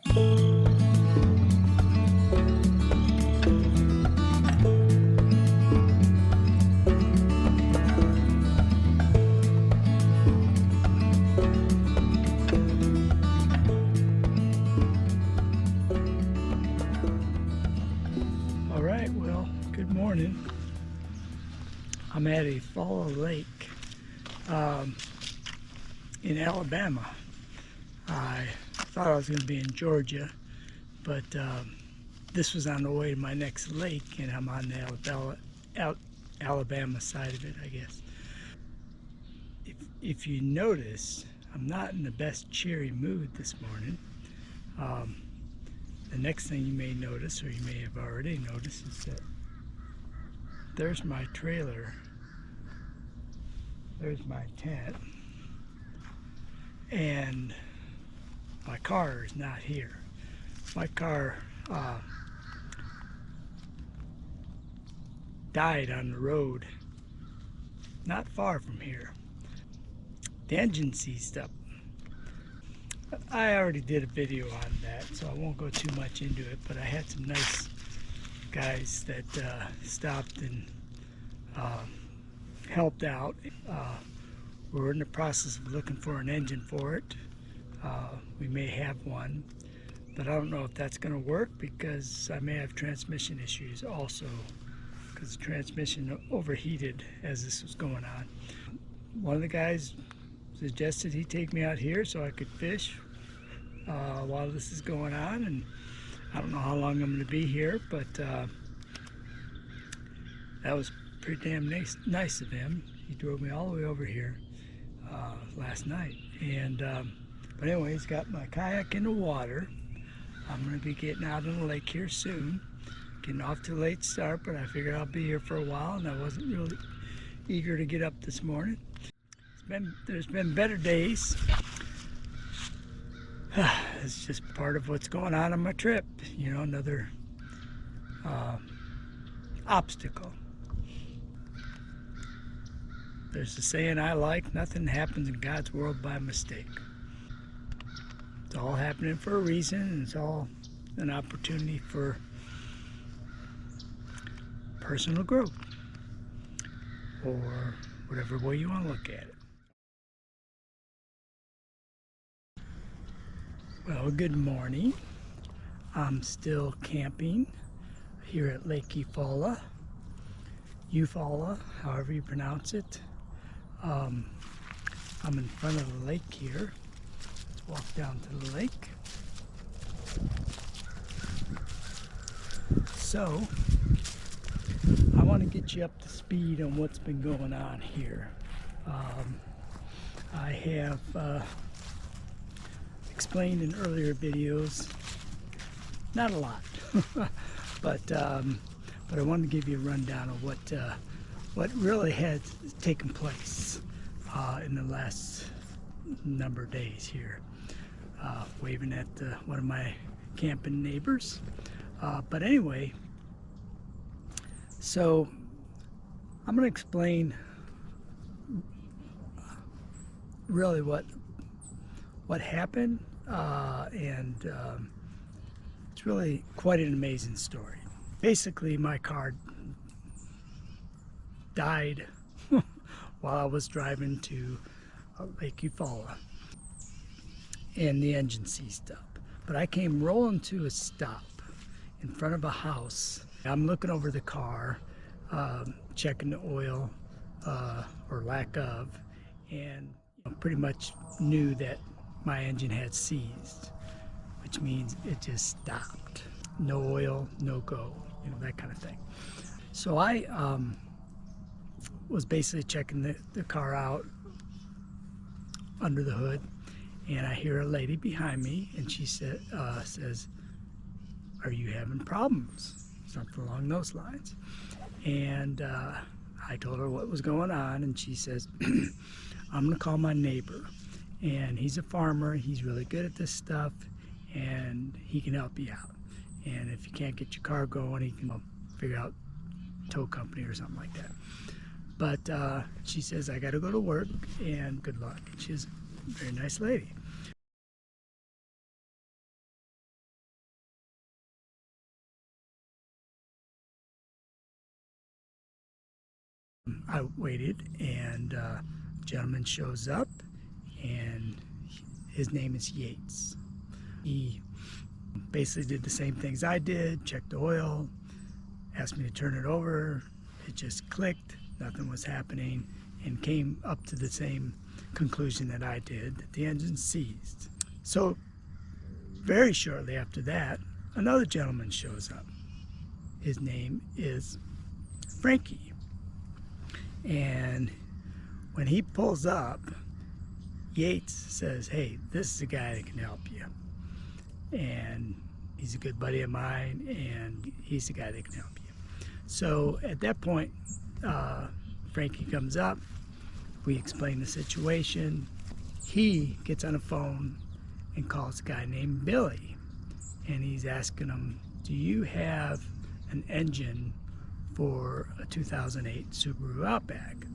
All right, well, good morning. I'm at a fall lake in Alabama. I thought I was going to be in Georgia, but this was on the way to my next lake, and I'm on the Alabama side of it, I guess. If you notice, I'm not in the best cheery mood this morning. The next thing you may notice, or you may have already noticed, is that there's my trailer, there's my tent, and my car is not here. My car died on the road not far from here. The engine seized up. I already did a video on that, so I won't go too much into it, but I had some nice guys that stopped and helped out. We're in the process of looking for an engine for it. We may have one, but I don't know if that's going to work because I may have transmission issues also, because the transmission overheated as this was going on. One of the guys suggested he take me out here so I could fish while this is going on, and I don't know how long I'm going to be here, but that was pretty damn nice of him. He drove me all the way over here last night, and but anyway, he's got my kayak in the water. I'm going to be getting out on the lake here soon, getting off to a late start, but I figured I'll be here for a while, and I wasn't really eager to get up this morning. There's been better days. It's just part of what's going on my trip, you know, another obstacle. There's a saying I like: nothing happens in God's world by mistake. It's all happening for a reason, and it's all an opportunity for personal growth, or whatever way you want to look at it. Well, good morning. I'm still camping here at Lake Eufaula, however you pronounce it. I'm in front of the lake here. Let's walk down to the lake. So, I want to get you up to speed on what's been going on here. I have explained in earlier videos, not a lot, but I wanted to give you a rundown of what really had taken place in the last number of days here. Waving at one of my camping neighbors. But anyway, so I'm going to explain really what happened, and it's really quite an amazing story. Basically, my car died while I was driving to Lake Eufaula, and the engine seized up. But I came rolling to a stop in front of a house. I'm looking over the car, checking the oil, or lack of, and pretty much knew that my engine had seized, which means it just stopped. No oil, no go, you know, that kind of thing. So I was basically checking the car out under the hood, and I hear a lady behind me, and she says, "Are you having problems?" Something along those lines. And I told her what was going on, and she says, "I'm going to call my neighbor, and he's a farmer, he's really good at this stuff, and he can help you out. And if you can't get your car going, he can figure out a tow company or something like that." But she says, "I got to go to work, and good luck." She's a very nice lady. I waited, and a gentleman shows up, and his name is Yates. He basically did the same things I did, checked the oil, asked me to turn it over. It just clicked, nothing was happening, and came up to the same conclusion that I did, that the engine seized. So very shortly after that, another gentleman shows up. His name is Frankie. And when he pulls up, Yates says, "Hey, this is a guy that can help you. And he's a good buddy of mine, and he's the guy that can help you." So at that point, Frankie comes up. We explain the situation. He gets on the phone and calls a guy named Billy. And he's asking him, "Do you have an engine for a 2008 Subaru Outback?"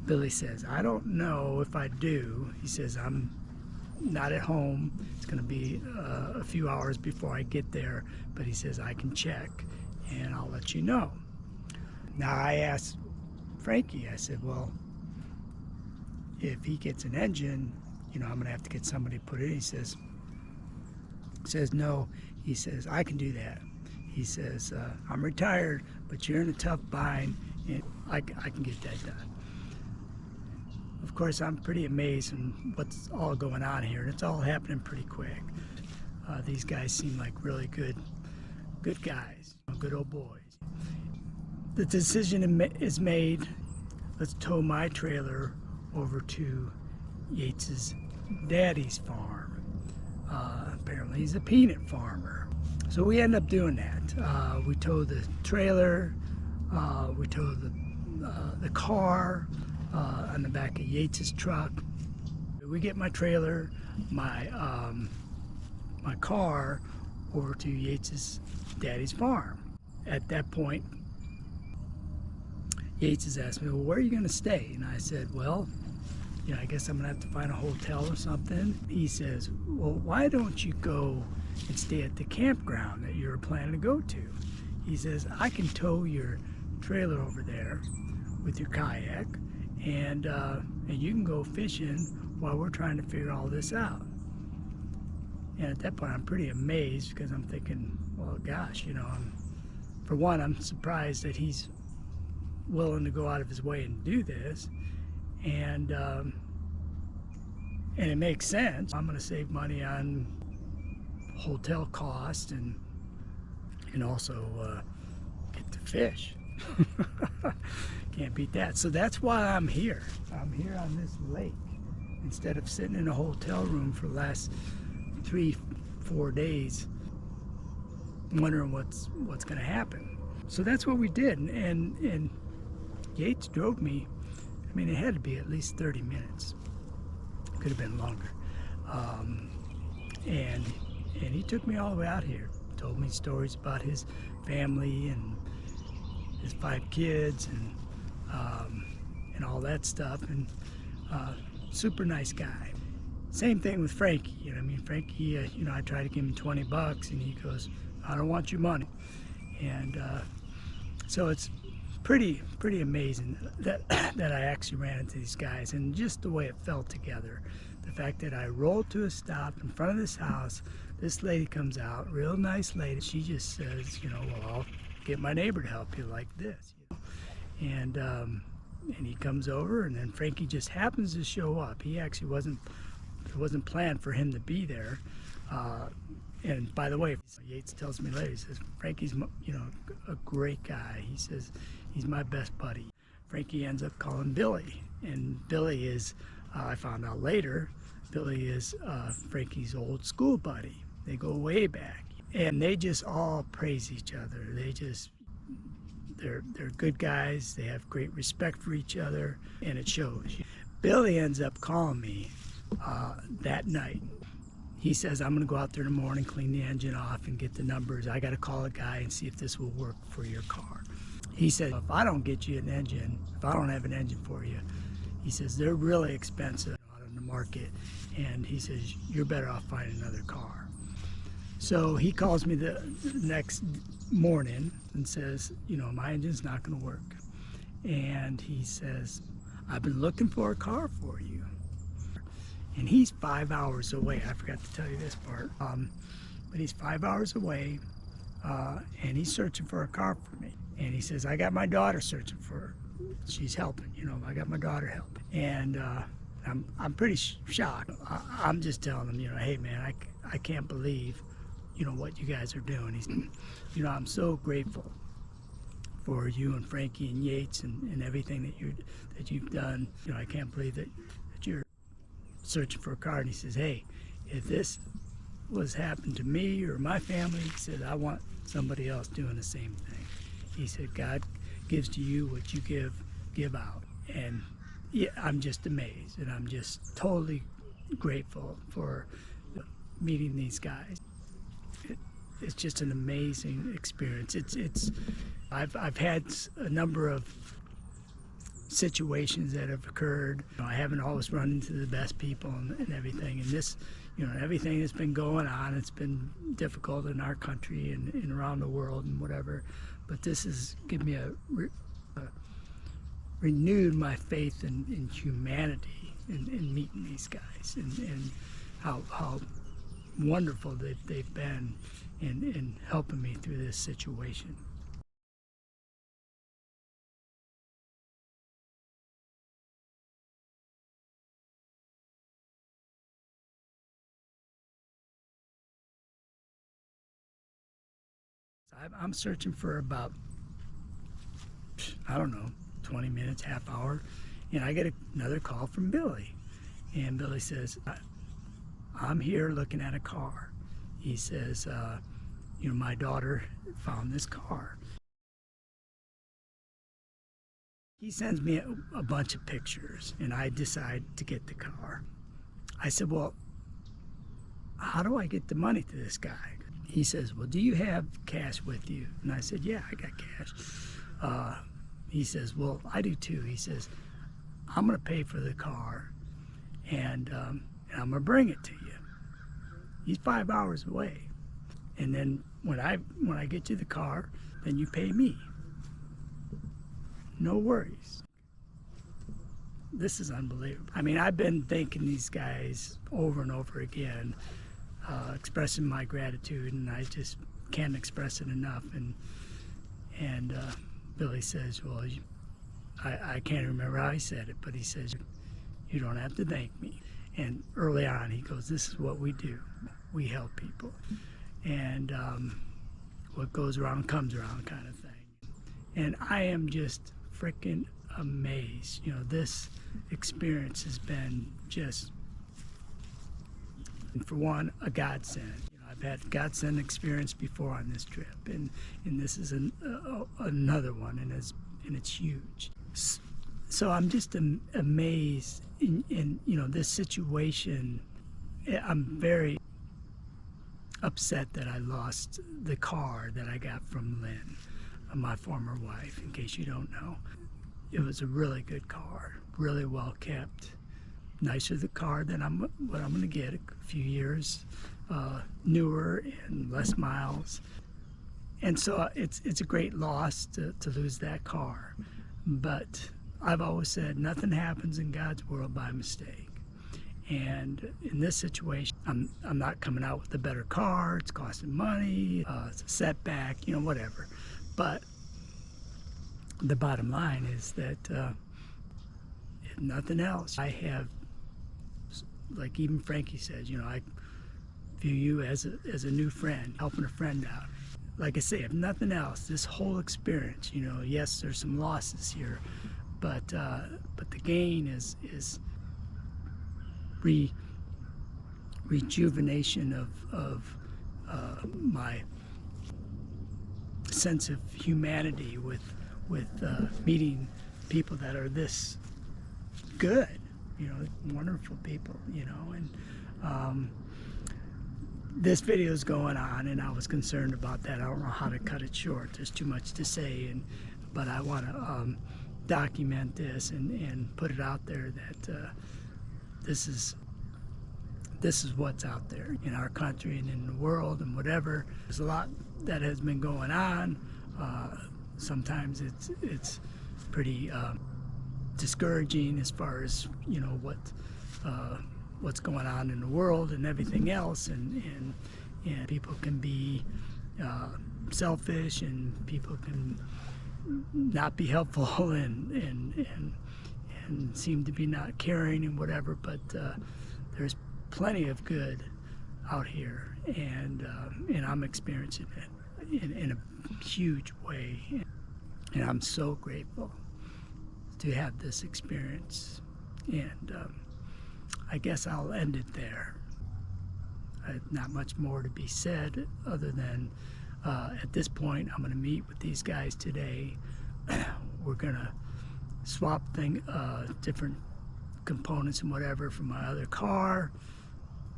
Billy says, "I don't know if I do." He says, "I'm not at home. It's going to be a few hours before I get there." But he says, "I can check and I'll let you know." Now I asked Frankie, I said, "Well, if he gets an engine, I'm going to have to get somebody to put it in." He says, "No." He says, "I can do that." He says, "I'm retired, but you're in a tough bind, and I can get that done." Of course, I'm pretty amazed in what's all going on here, and it's all happening pretty quick. These guys seem like really good guys, good old boys. The decision is made. Let's tow my trailer over to Yates's daddy's farm. Apparently, he's a peanut farmer. So we end up doing that. We tow the trailer, we tow the car on the back of Yates's truck. We get my trailer, my car over to Yates's daddy's farm. At that point, Yates has asked me, "Well, where are you going to stay?" And I said, "Well, I guess I'm going to have to find a hotel or something." He says, "Well, why don't you go and stay at the campground that you're planning to go to?" He says, "I can tow your trailer over there with your kayak, and you can go fishing while we're trying to figure all this out." And at that point, I'm pretty amazed, because I'm thinking, well, gosh, for one, I'm surprised that he's willing to go out of his way and do this, and it makes sense. I'm going to save money on hotel cost and also get to fish. Can't beat that. So that's why I'm here. I'm here on this lake instead of sitting in a hotel room for the last 3-4 days wondering what's going to happen. So that's what we did, and Yates drove me. I mean, it had to be at least 30 minutes. Could have been longer. And he took me all the way out here. Told me stories about his family and his 5 kids and all that stuff. And super nice guy. Same thing with Frankie. Frankie, I tried to give him $20, and he goes, "I don't want your money." And so it's pretty amazing that I actually ran into these guys, and just the way it fell together. The fact that I rolled to a stop in front of this house, this lady comes out, real nice lady. She just says, "Well, I'll get my neighbor to help you like this." And he comes over, and then Frankie just happens to show up. He actually it wasn't planned for him to be there. And by the way, Yates tells me later, he says, "Frankie's, a great guy." He says, "He's my best buddy." Frankie ends up calling Billy, and Billy is, I found out later, Billy is Frankie's old school buddy. They go way back, and they just all praise each other. They're good guys. They have great respect for each other, and it shows. Billy ends up calling me that night. He says, "I'm going to go out there in the morning, clean the engine off, and get the numbers. I got to call a guy and see if this will work for your car." He said, "If I don't get you an engine, if I don't have an engine for you," he says, "they're really expensive out on the market." And he says, "You're better off finding another car." So he calls me the next morning and says, "My engine's not going to work." and he says, I've been looking for a car for you. And he's 5 hours away. I forgot to tell you this part. But he's 5 hours away, and he's searching for a car for me. And he says, I got my daughter searching for her. She's helping, you know, I got my daughter helping. And I'm pretty shocked. I'm just telling him, you know, hey man, I can't believe, you know, what you guys are doing. He's, you know, I'm so grateful for you and Frankie and Yates and everything that you've done. You know, I can't believe that you're searching for a car. And he says, hey, if this was happened to me or my family, he said, I want somebody else doing the same thing. He said, God gives to you what you give out. And yeah, I'm just amazed, and I'm just totally grateful for meeting these guys. It's just an amazing experience. I've had a number of situations that have occurred. You know, I haven't always run into the best people and everything. And this, you know, everything that's been going on, it's been difficult in our country and around the world and whatever. But this has given me renewed my faith in humanity in meeting these guys and how wonderful they've been in helping me through this situation. I'm searching for about, I don't know, 20 minutes, half hour, and I get another call from Billy. And Billy says, I'm here looking at a car. He says, you know, my daughter found this car. He sends me a bunch of pictures, and I decide to get the car. I said, well, how do I get the money to this guy? He says, well, do you have cash with you? And I said, yeah, I got cash. He says, well, I do too. He says, I'm going to pay for the car, and I'm going to bring it to you. He's 5 hours away. And then when I get you the car, then you pay me. No worries. This is unbelievable. I mean, I've been thanking these guys over and over again, expressing my gratitude, and I just can't express it enough. And Billy says, well, I can't remember how he said it, but he says, you don't have to thank me. And early on, he goes, this is what we do. We help people. And what goes around comes around kind of thing. And I am just freaking amazed. You know, this experience has been just, for one, a godsend. You know, I've had godsend experience before on this trip, and this is another one, and it's huge. So I'm just amazed in you know, this situation. I'm very upset that I lost the car that I got from Lynn, my former wife, in case you don't know. It was a really good car, really well kept, nicer the car than what I'm going to get, a few years newer and less miles. And so it's a great loss to lose that car. But I've always said nothing happens in God's world by mistake. And in this situation, I'm not coming out with a better car. It's costing money. It's a setback, you know, whatever. But the bottom line is that if nothing else, I have, like even Frankie says, you know, I view you as a new friend, helping a friend out. Like I say, if nothing else, this whole experience, you know, yes, there's some losses here, but the gain is rejuvenation of my sense of humanity with meeting people that are this good, you know, wonderful people, you know. And this video is going on, and I was concerned about that. I don't know how to cut it short. There's too much to say, but I want to document this and put it out there that this is what's out there in our country and in the world and whatever. There's a lot that has been going on. Sometimes it's pretty discouraging as far as, you know, what's going on in the world and everything else, and people can be selfish, and people can not be helpful and seem to be not caring and whatever, but there's plenty of good out here, and I'm experiencing it in a huge way, and I'm so grateful to have this experience. And I guess I'll end it there. Not much more to be said other than at this point I'm going to meet with these guys today. We're going to swap different components and whatever from my other car.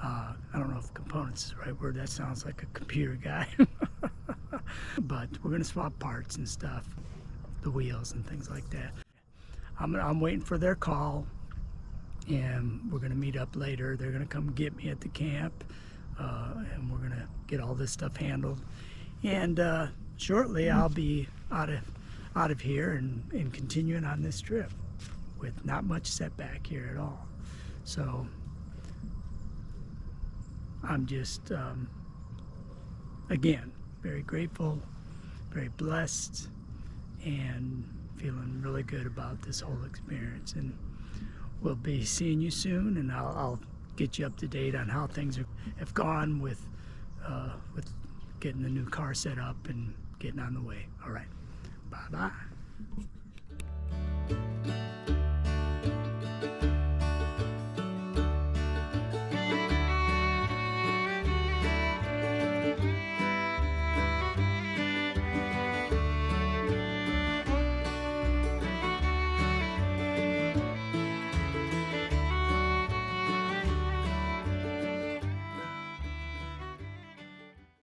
I don't know if components is the right word. That sounds like a computer guy. But we're going to swap parts and stuff, the wheels and things like that. I'm waiting for their call, and we're going to meet up later. They're going to come get me at the camp, and we're going to get all this stuff handled. And shortly I'll be out of here and continuing on this trip with not much setback here at all. So I'm just, again, very grateful, very blessed, and feeling really good about this whole experience. And we'll be seeing you soon, and I'll get you up to date on how things have gone with getting the new car set up and getting on the way. All right, bye-bye.